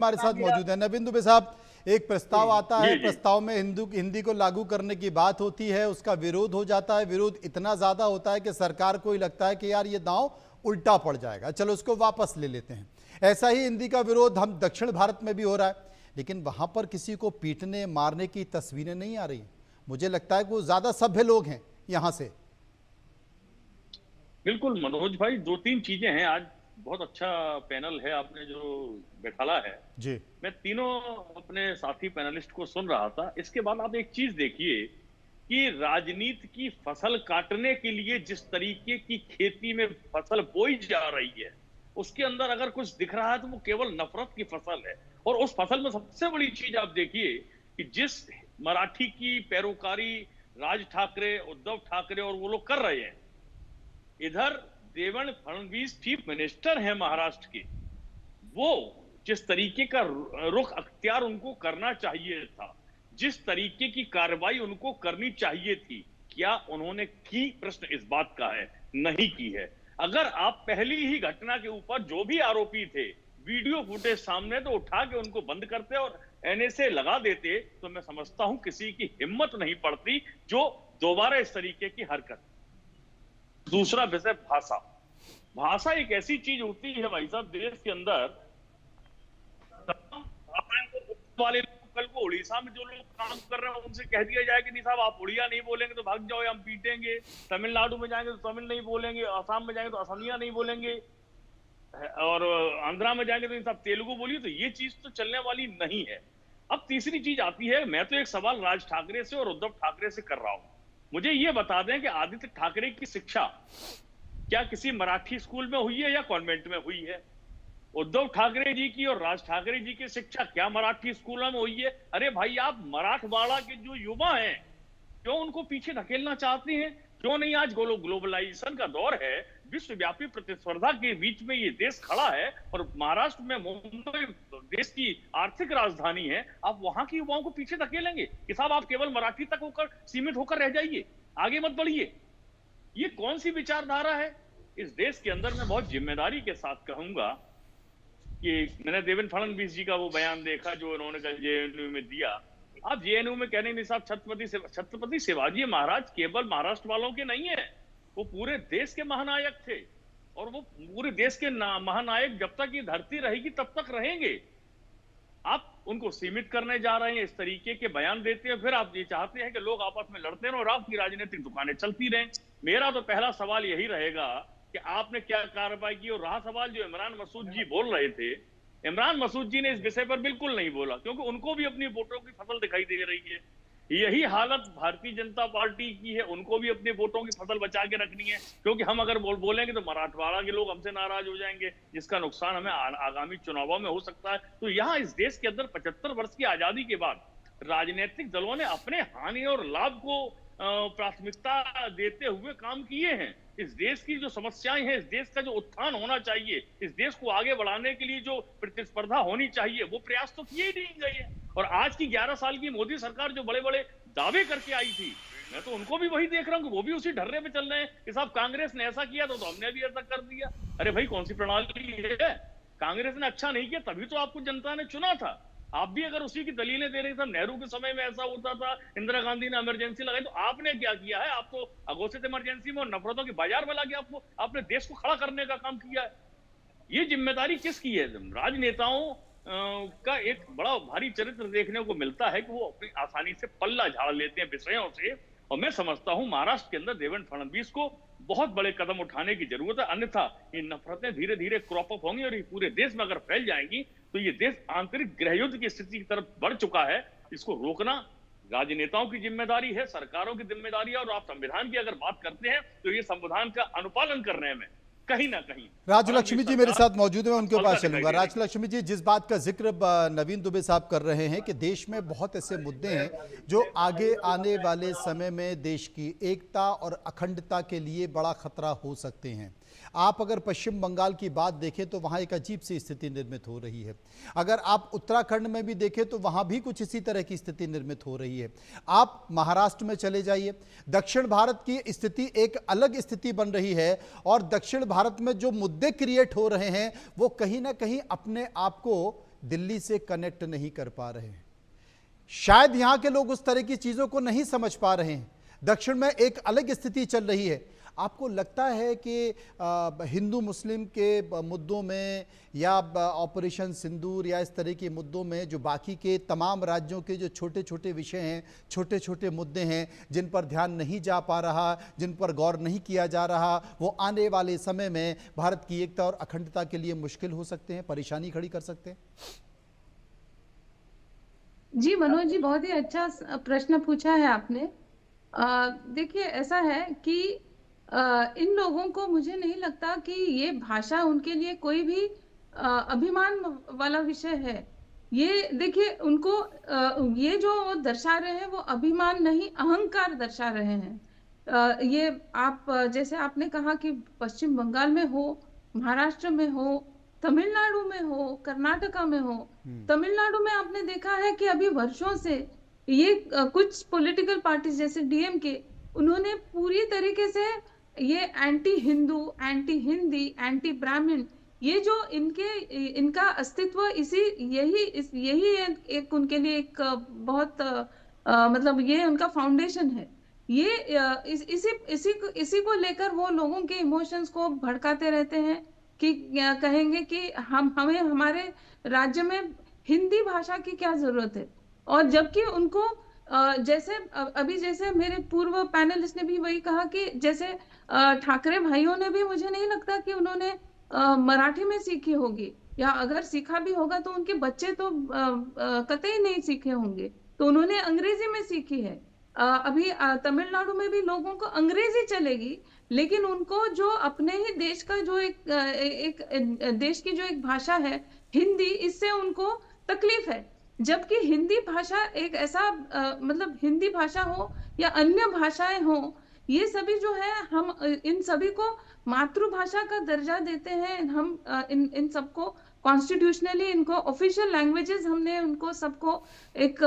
हमारे साथ मौजूद है नवीन दुबे साहब। एक प्रस्ताव आता है, प्रस्ताव में हिंदी को लागू करने की बात होती है, उसका विरोध हो जाता है। विरोध इतना ज्यादा होता है कि सरकार को ही लगता है कि यार ये दांव उल्टा पड़ जाएगा, चलो उसको वापस ले लेते हैं। ऐसा ही हिंदी का विरोध हम दक्षिण भारत में भी हो रहा है, लेकिन वहां पर किसी को पीटने मारने की तस्वीरें नहीं आ रही। मुझे लगता है कि वो ज्यादा सभ्य लोग हैं यहां से। बिल्कुल मनोज भाई, दो तीन चीजें हैं। आज बहुत अच्छा पैनल है आपने जो बैठाला है जी। मैं तीनों अपने साथी पैनलिस्ट को सुन रहा था। इसके बाद आप एक चीज देखिए कि राजनीति की फसल काटने के लिए जिस तरीके की खेती में फसल बोई जा रही है, उसके अंदर अगर कुछ दिख रहा है तो वो केवल नफरत की फसल है। और उस फसल में सबसे बड़ी चीज आप देखिए कि जिस मराठी की पैरोकारी राज ठाकरे, उद्धव ठाकरे और वो लोग कर रहे हैं, इधर देवेंद्र फडणवीस चीफ मिनिस्टर हैं महाराष्ट्र के, वो जिस तरीके का रुख अख्तियार उनको करना चाहिए था, जिस तरीके की कार्रवाई उनको करनी चाहिए थी, क्या उन्होंने की? प्रश्न इस बात का है, नहीं की है। अगर आप पहली ही घटना के ऊपर जो भी आरोपी थे वीडियो फुटेज सामने तो उठा के उनको बंद करते और एनएसए लगा देते, तो मैं समझता हूं किसी की हिम्मत नहीं पड़ती जो दोबारा इस तरीके की हरकत। दूसरा विषय भाषा। भाषा एक ऐसी चीज होती है भाई साहब, देश के अंदर वाले कल को उड़ीसा में जो लोग काम कर रहे हैं उनसे कह दिया जाए कि नहीं साहब आप उड़िया नहीं बोलेंगे तो भाग जाओ, हम पीटेंगे। तमिलनाडु में जाएंगे तो तमिल नहीं बोलेंगे, असम में जाएंगे तो असमिया नहीं बोलेंगे, और आंध्रा में जाएंगे तो इन सब तेलुगु बोलिए, तो ये चीज तो चलने वाली नहीं है। अब तीसरी चीज आती है, मैं तो एक सवाल राज ठाकरे से और उद्धव ठाकरे से कर रहा हूं। मुझे ये बता दें कि आदित्य ठाकरे की शिक्षा क्या किसी मराठी स्कूल में हुई है या कॉन्वेंट में हुई है? उद्धव ठाकरे जी की और राज ठाकरे जी की शिक्षा क्या मराठी स्कूलों में हुई है? अरे भाई, आप मराठवाड़ा के जो युवा हैं क्यों उनको पीछे धकेलना चाहते हैं? क्यों नहीं? आज ग्लोबलाइजेशन का दौर है, विश्वव्यापी प्रतिस्पर्धा के बीच में ये देश खड़ा है और महाराष्ट्र में मुंबई देश की आर्थिक राजधानी है। आप वहां के युवाओं को पीछे धकेलेंगे कि साहब आप केवल मराठी तक होकर सीमित होकर रह जाइए, आगे मत बढ़िए? ये कौन सी विचारधारा है इस देश के अंदर? मैं बहुत जिम्मेदारी के साथ कहूंगा कि मैंने देवेंद्र फडणवीस जी का वो बयान देखा जो उन्होंने कल जेएनयू में दिया। आप जेएनयू में कहने नहीं साहब, छत्रपति शिवाजी महाराज केवल महाराष्ट्र वालों के नहीं है, वो पूरे देश के महानायक थे और वो पूरे देश के महानायक जब तक ये धरती रहेगी तब तक रहेंगे। आप उनको सीमित करने जा रहे हैं, इस तरीके के बयान देते हैं, फिर आप ये चाहते हैं कि लोग आपस में लड़ते रहें और आपकी राजनीतिक दुकानें चलती रहें। मेरा तो पहला सवाल यही रहेगा कि आपने क्या कार्रवाई की। और रहा सवाल जो इमरान मसूद जी बोल रहे थे, इमरान मसूद जी ने इस विषय पर बिल्कुल नहीं बोला, क्योंकि उनको भी अपनी वोटों की फसल दिखाई दे रही है। यही हालत भारतीय जनता पार्टी की है, उनको भी अपने वोटों की फसल बचा के रखनी है, क्योंकि हम अगर बोलेंगे तो मराठवाड़ा के लोग हमसे नाराज हो जाएंगे, जिसका नुकसान हमें आगामी चुनावों में हो सकता है। तो यहाँ इस देश के अंदर 75 वर्ष की आजादी के बाद राजनीतिक दलों ने अपने हानि और लाभ को प्राथमिकता देते हुए काम किए हैं। इस देश की जो समस्याएं हैं, इस देश का जो उत्थान होना चाहिए, इस देश को आगे बढ़ाने के लिए जो प्रतिस्पर्धा होनी चाहिए, वो प्रयास तो किए ही नहीं गए हैं। और आज की 11 साल की मोदी सरकार जो बड़े बड़े दावे करके आई थी, मैं तो उनको भी वही देख रहा हूँ कि वो भी उसी ढर्रे पे चल रहे हैं कि साहब कांग्रेस ने ऐसा किया तो हमने भी ऐसा कर दिया। अरे भाई, कौन सी प्रणाली है? कांग्रेस ने अच्छा नहीं किया तभी तो आपको जनता ने चुना था। आप भी अगर उसी की दलीलें दे रहे थे, नेहरू के समय में ऐसा होता था, इंदिरा गांधी ने इमरजेंसी लगाई, तो आपने क्या किया है? आप तो अघोषित इमरजेंसी में और नफरतों के बाजार में लगे आपने देश को खड़ा करने का काम किया है। ये जिम्मेदारी किसकी है? राजनेताओं का एक बड़ा भारी चरित्र देखने को मिलता है कि वो अपनी आसानी से पल्ला झाड़ लेते हैं विषयों से। और मैं समझता हूं महाराष्ट्र के अंदर देवेंद्र फडणवीस को बहुत बड़े कदम उठाने की जरूरत है, अन्यथा ये नफरतें धीरे धीरे क्रॉप अप होंगी और ये पूरे देश में अगर फैल जाएंगी तो ये देश आंतरिक गृहयुद्ध की स्थिति की तरफ बढ़ चुका है। इसको रोकना राजनेताओं की जिम्मेदारी है, सरकारों की जिम्मेदारी है। और आप संविधान की अगर बात करते हैं तो ये संविधान का अनुपालन करने में कहीं ना कहीं राजलक्ष्मी जी मेरे साथ मौजूद है, उनके पास चलूंगा। राजलक्ष्मी जी, जिस बात का जिक्र नवीन दुबे साहब कर रहे हैं कि देश में बहुत ऐसे मुद्दे हैं जो आगे आने वाले समय में देश की एकता और अखंडता के लिए बड़ा खतरा हो सकते हैं। आप अगर पश्चिम बंगाल की बात देखें तो वहाँ एक अजीब सी स्थिति निर्मित हो रही है। अगर आप उत्तराखंड में भी देखें तो वहाँ भी कुछ इसी तरह की स्थिति निर्मित हो रही है। आप महाराष्ट्र में चले जाइए, दक्षिण भारत की स्थिति एक अलग स्थिति बन रही है और दक्षिण भारत में जो मुद्दे क्रिएट हो रहे हैं वो कहीं ना कहीं अपने आप को दिल्ली से कनेक्ट नहीं कर पा रहे हैं। शायद यहाँ के लोग उस तरह की चीज़ों को नहीं समझ पा रहे हैं। दक्षिण में एक अलग स्थिति चल रही है। आपको लगता है कि हिंदू मुस्लिम के मुद्दों में या ऑपरेशन सिंदूर या इस तरह के मुद्दों में जो बाकी के तमाम राज्यों के जो छोटे छोटे विषय हैं, छोटे छोटे मुद्दे हैं जिन पर ध्यान नहीं जा पा रहा, जिन पर गौर नहीं किया जा रहा, वो आने वाले समय में भारत की एकता और अखंडता के लिए मुश्किल हो सकते हैं, परेशानी खड़ी कर सकते हैं? जी मनोज जी, बहुत ही अच्छा प्रश्न पूछा है आपने। देखिए, ऐसा है कि इन लोगों को, मुझे नहीं लगता कि ये भाषा उनके लिए कोई भी अभिमान वाला विषय है। ये देखिए, उनको ये जो वो दर्शा रहे हैं वो अभिमान नहीं, अहंकार दर्शा रहे हैं। ये आप जैसे आपने कहा कि पश्चिम बंगाल में हो, महाराष्ट्र में हो, तमिलनाडु में हो, कर्नाटका में हो। तमिलनाडु में आपने देखा है कि अभी वर्षों से ये कुछ पॉलिटिकल पार्टीज जैसे डीएमके, उन्होंने पूरी तरीके से ये anti Hindu, anti Hindi, anti ब्राह्मण, ये जो इनका अस्तित्व यही एक उनके लिए एक बहुत मतलब ये उनका फाउंडेशन है। ये इसी को लेकर वो लोगों के इमोशंस को भड़काते रहते हैं कि कहेंगे कि हमें हमारे राज्य में हिंदी भाषा की क्या जरूरत है। और जबकि उनको जैसे अभी जैसे मेरे पूर्व पैनलिस्ट ने भी वही कहा कि जैसे ठाकरे भाइयों ने भी, मुझे नहीं लगता कि उन्होंने मराठी में सीखी होगी, या अगर सीखा भी होगा तो उनके बच्चे तो कतई नहीं सीखे होंगे, तो उन्होंने अंग्रेजी में सीखी है। अभी तमिलनाडु में भी लोगों को अंग्रेजी चलेगी, लेकिन उनको जो अपने ही देश का जो एक देश की जो एक भाषा है हिंदी, इससे उनको तकलीफ है। जबकि हिंदी भाषा एक ऐसा मतलब हिंदी भाषा हो या अन्य भाषाएं हो, ये सभी जो है हम इन सभी को मातृभाषा का दर्जा देते हैं। हम इन सबको कॉन्स्टिट्यूशनली इनको ऑफिशियल लैंग्वेजेस हमने उनको सबको एक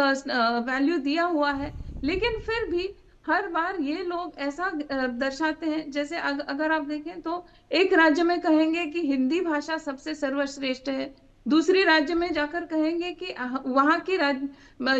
वैल्यू दिया हुआ है। लेकिन फिर भी हर बार ये लोग ऐसा दर्शाते हैं, जैसे अगर आप देखें तो एक राज्य में कहेंगे कि हिंदी भाषा सबसे सर्वश्रेष्ठ है, दूसरी राज्य में जाकर कहेंगे कि वहां की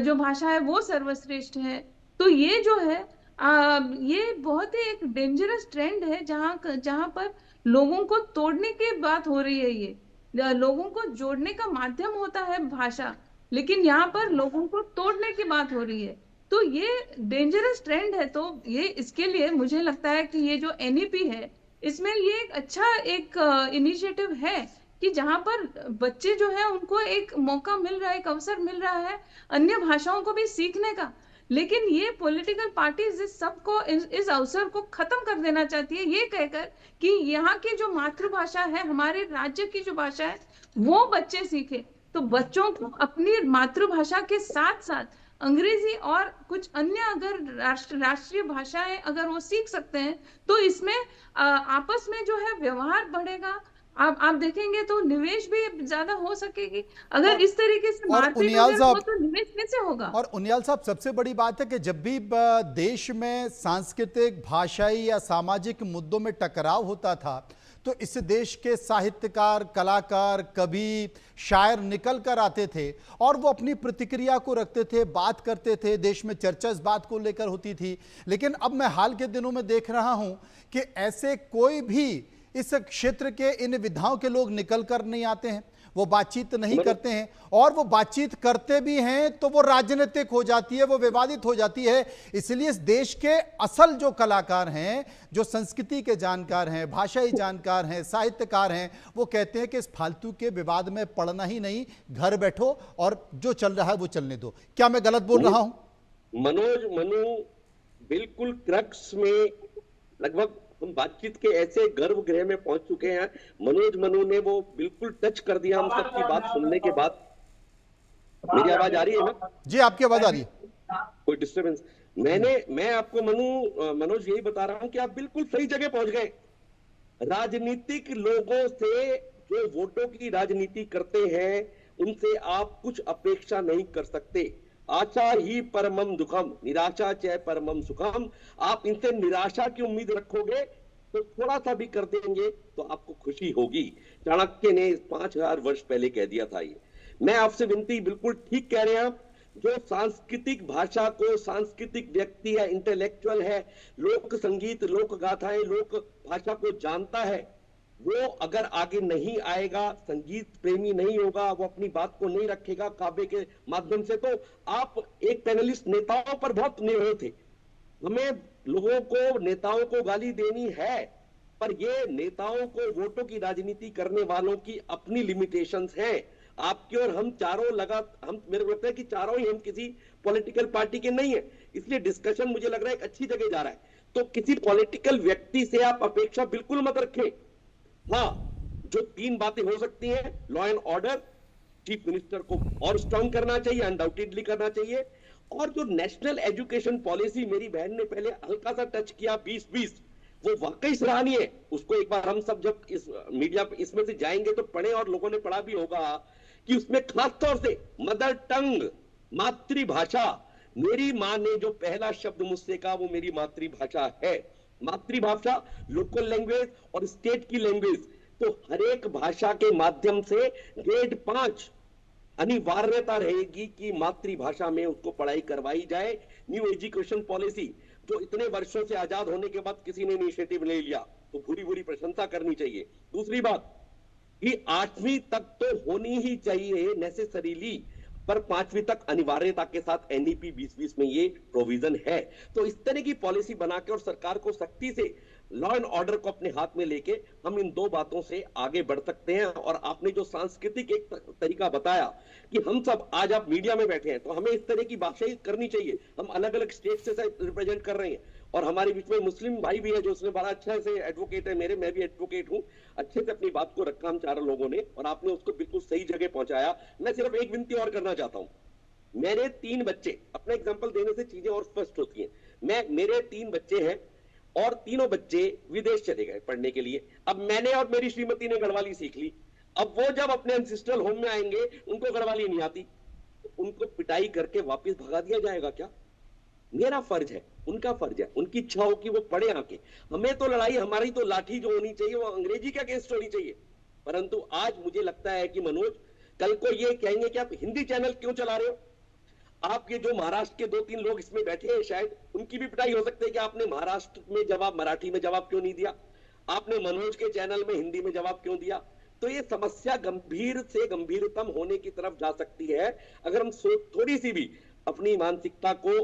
जो भाषा है वो सर्वश्रेष्ठ है। तो ये जो है ये बहुत ही एक डेंजरस ट्रेंड है, जहां पर लोगों को तोड़ने की बात हो रही है। ये लोगों को जोड़ने का माध्यम होता है भाषा, लेकिन यहाँ पर लोगों को तोड़ने की बात हो रही है। तो ये डेंजरस ट्रेंड है। तो ये इसके लिए मुझे लगता है कि ये जो एनईपी है, इसमें ये एक अच्छा एक इनिशिएटिव है कि जहां पर बच्चे जो है उनको एक मौका मिल रहा है, एक अवसर मिल रहा है अन्य भाषाओं को भी सीखने का। लेकिन ये पॉलिटिकल पार्टीज इस सबको, इस अवसर को खत्म कर देना चाहती है, ये कहकर कि यहाँ की जो मातृभाषा है, हमारे राज्य की जो भाषा है, वो बच्चे सीखे। तो बच्चों को अपनी मातृभाषा के साथ साथ अंग्रेजी और कुछ अन्य अगर राष्ट्रीय भाषाएं अगर वो सीख सकते हैं, तो इसमें आपस में जो है व्यवहार बढ़ेगा। आप देखेंगे तो निवेश भी ज्यादा हो सकेगी। अगर इस तरीके से मारपीट हो तो निवेश कैसे होगा? और उनियाल साहब, सबसे बड़ी बात है कि जब भी देश में सांस्कृतिक, भाषाई या सामाजिक मुद्दों में टकराव होता था, तो इस देश के साहित्यकार, कलाकार, कवि, शायर निकल कर आते थे और वो अपनी प्रतिक्रिया को रखते थे, बात करते थे, देश में चर्चा इस बात को लेकर होती थी। लेकिन अब मैं हाल के दिनों में देख रहा हूं कि ऐसे कोई भी इस क्षेत्र के इन विधाओं के लोग निकल कर नहीं आते हैं, वो बातचीत नहीं करते हैं, और वो बातचीत करते भी हैं तो वो राजनीतिक हो जाती है, वो विवादित हो जाती है। इसलिए इस देश के असल जो कलाकार हैं, जो संस्कृति के जानकार हैं, भाषाई जानकार हैं, साहित्यकार हैं, वो कहते हैं कि इस फालतू के विवाद में पड़ना ही नहीं, घर बैठो और जो चल रहा है वो चलने दो। क्या मैं गलत बोल रहा हूं? मनु बिल्कुल क्रक्स में, लगभग हम बातचीत के ऐसे गर्भगृह में पहुंच चुके हैं। मनु ने वो बिल्कुल टच कर दिया हम सबकी बात सुनने के बाद। मेरी आवाज आ रही है ना? जी, आपकी आवाज आ रही है। कोई डिस्टर्बेंस? मैं आपको मनोज यही बता रहा हूं कि आप बिल्कुल सही जगह पहुंच गए। राजनीतिक लोगों से, जो वोटों की राजनीति करते हैं, उनसे आप कुछ अपेक्षा नहीं कर सकते। आशा ही परमम दुखम, निराशा च परमम सुखम। आप इनसे निराशा की उम्मीद रखोगे तो थोड़ा सा भी कर देंगे तो आपको खुशी होगी। चाणक्य ने 5000 वर्ष पहले कह दिया था ये। मैं आपसे विनती, बिल्कुल ठीक कह रहे हैं आप, जो सांस्कृतिक भाषा को, सांस्कृतिक व्यक्ति है, इंटेलेक्चुअल है, लोक संगीत, लोक गाथाएं, लोक भाषा को जानता है, वो अगर आगे नहीं आएगा, संगीत प्रेमी नहीं होगा, वो अपनी बात को नहीं रखेगा काव्य के माध्यम से, तो आप एक पैनलिस्ट नेताओं पर बहुत निर्भर थे। हमें लोगों को, नेताओं को गाली देनी है, पर ये नेताओं को वोटों की राजनीति करने वालों की अपनी लिमिटेशंस हैं। आपके और हम चारों हम, मेरे को लगता है कि चारों ही हम किसी पॉलिटिकल पार्टी के नहीं है, इसलिए डिस्कशन मुझे लग रहा है एक अच्छी जगह जा रहा है। तो किसी पॉलिटिकल व्यक्ति से आप अपेक्षा बिल्कुल मत रखें। हाँ, जो 3 बातें हो सकती हैं, law and order, chief minister को और स्ट्रांग करना चाहिए, अनडाउटेडली करना चाहिए, और जो नेशनल एजुकेशन पॉलिसी मेरी बहन ने पहले हल्का सा टच किया 2020, वो वाकई सराहनीय है। उसको एक बार हम सब जब इस मीडिया पे इसमें से जाएंगे तो पढ़े, और लोगों ने पढ़ा भी होगा कि उसमें खासतौर से मदर टंग, मातृभाषा, मेरी मां ने जो पहला शब्द मुझसे कहा वो मेरी मातृभाषा है। मातृभाषा, लोकल लैंग्वेज और स्टेट की लैंग्वेज, तो हर एक भाषा के माध्यम से ग्रेड 5 अनिवार्यता रहेगी कि मातृभाषा में उसको पढ़ाई करवाई जाए। न्यू एजुकेशन पॉलिसी जो इतने वर्षों से आजाद होने के बाद किसी ने इनिशिएटिव ले लिया, तो पूरी पूरी प्रशंसा करनी चाहिए। दूसरी बात कि 8वीं तक तो होनी ही चाहिए नेसेसरीली, पर 5वीं तक अनिवार्यता के साथ एनईपी 2020 में ये प्रोविजन है। तो इस तरह की पॉलिसी बना के और सरकार को सख्ती से लॉ एंड ऑर्डर को अपने हाथ में लेके हम इन 2 बातों से आगे बढ़ सकते हैं। और आपने जो सांस्कृतिक एक तरीका बताया कि हम सब आज आप मीडिया में बैठे हैं, तो हमें इस तरह की बातें करनी चाहिए। हम अलग अलग स्टेट से रिप्रेजेंट कर रहे हैं, और हमारे बीच में मुस्लिम भाई भी है जो उसने बड़ा अच्छा से एडवोकेट है, मैं भी एडवोकेट हूं, अच्छे से अपनी बात को रखा हम चारों लोगों ने, और आपने उसको बिल्कुल सही जगह पहुंचाया। मैं सिर्फ एक विनती और करना चाहता हूं। मेरे 3 बच्चे, अपना एग्जांपल देने से चीजें और स्पष्ट होती हैं। मेरे 3 बच्चे हैं, और तीनों बच्चे विदेश चले गए पढ़ने के लिए। अब मैंने और मेरी श्रीमती ने गढ़वाली सीख ली। अब वो जब अपने एंसेस्ट्रल होम में आएंगे, उनको गढ़वाली नहीं आती, उनको पिटाई करके वापस भगा दिया जाएगा क्या? मेरा फर्ज है, उनका फर्ज है, उनकी इच्छा हो कि वो पढ़े आके। हमें तो लड़ाई, हमारी तो लाठी जो होनी चाहिए वो अंग्रेजी के अगेंस्ट होनी चाहिए। परंतु आज मुझे लगता है कि मनोज, कल को ये कहेंगे कि आप हिंदी चैनल क्यों चला रहे हो? आप ये जो महाराष्ट्र के 2-3 लोग इसमें बैठे हैं, शायद उनकी भी पिटाई हो सकती है कि आपने महाराष्ट्र में जवाब, मराठी में जवाब क्यों नहीं दिया, आपने मनोज के चैनल में हिंदी में जवाब क्यों दिया। तो ये समस्या गंभीर से गंभीरतम होने की तरफ जा सकती है अगर हम थोड़ी सी भी अपनी मानसिकता को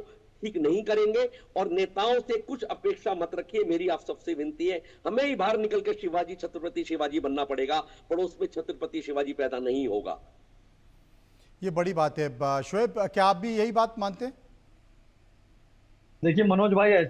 ठीक नहीं करेंगे। और नेताओं से कुछ अपेक्षा मत रखिए, मेरी आप सबसे विनती है। हमें ही बाहर निकलकर शिवाजी, छत्रपति शिवाजी बनना पड़ेगा, पड़ोस में छत्रपति शिवाजी पैदा नहीं होगा। ये बड़ी बात है। शोएब, क्या आप भी यही बात मानते हैं? देखिए मनोज भाई,